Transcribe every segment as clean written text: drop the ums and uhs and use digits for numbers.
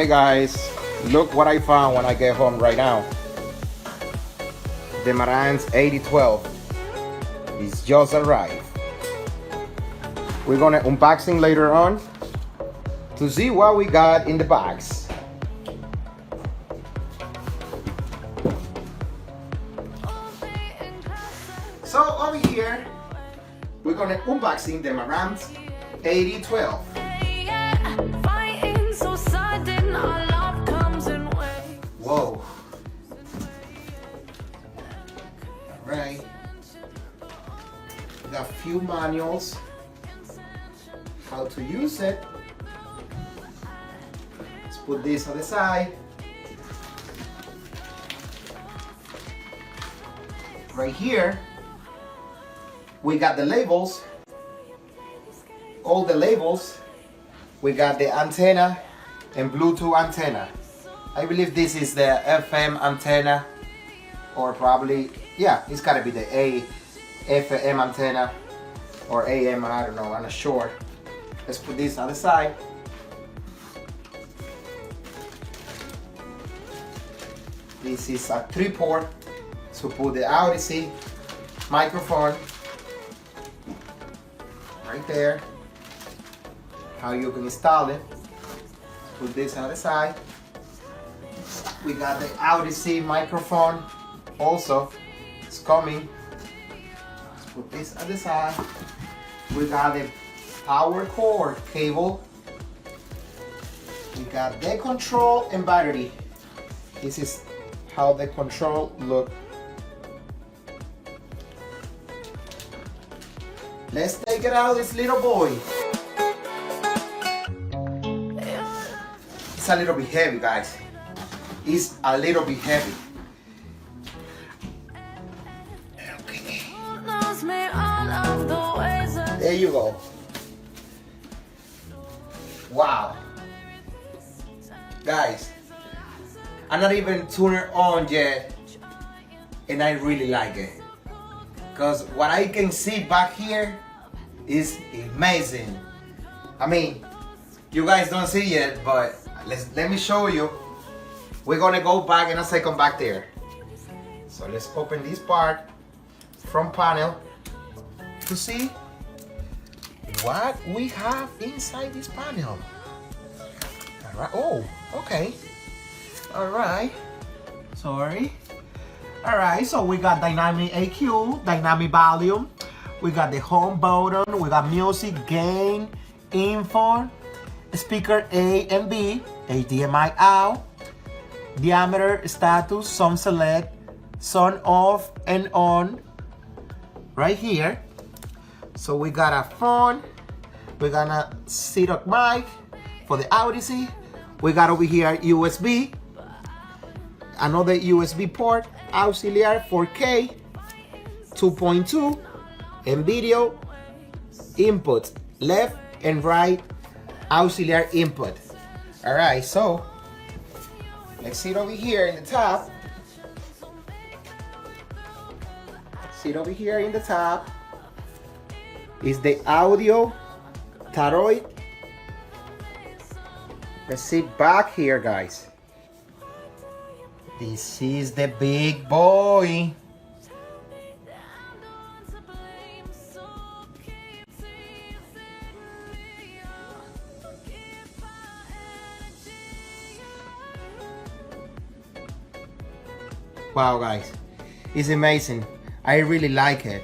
Okay guys, look what I found when I get home right now. The Marantz 8012 is just arrived. We're gonna unboxing later on to see what we got in the box. So over here, we're gonna unboxing the Marantz 8012. Whoa. Alright. Got a few manuals how to use it. Let's put this on the side. Right here, we got the labels. All the labels. We got the antenna and Bluetooth antenna. I believe this is the FM antenna, or probably, yeah, it's gotta be the FM antenna or AM, I don't know, I'm not sure. Let's put this on the side. This is a 3-port, so put the Odyssey microphone right there. How you can install it. Let's put this on the side. We got the Odyssey microphone also. It's coming. Let's put this on the side. We got the power cord cable. We got the control and battery. This is how the control look. Let's take it out, this little boy. It's a little bit heavy, guys. It's a little bit heavy. Okay. There you go. Wow. Guys, I'm not even turned it on yet, and I really like it. Because what I can see back here is amazing. I mean, you guys don't see it, but let me show you. We're gonna go back in a second back there. So let's open this part from panel to see what we have inside this panel. All right. Oh, okay. All right. Sorry. All right. So we got dynamic AQ, dynamic volume. We got the home button. We got music, gain, info, speaker A and B, HDMI out. Diameter, status, sound select, sound off and on, right here. So we got a phone, we got a set-up mic for the Odyssey. We got over here USB, another USB port, auxiliary 4K, 2.2, and video input, left and right auxiliary input. All right, so let's see it over here in the top. See it over here in the top is the audio thyroid. Let's see back here, guys. This is the big boy. Wow, guys, it's amazing. I really like it.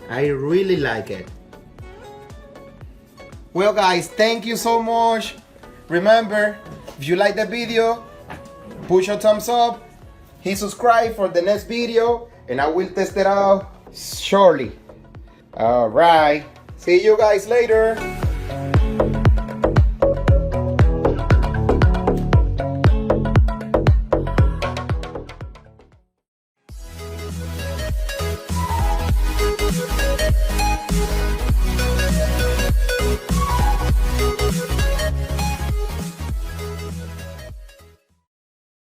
I really like it. Well, guys, thank you so much. Remember, if you like the video, push a thumbs up, hit subscribe for the next video, and I will test it out shortly. All right, see you guys later.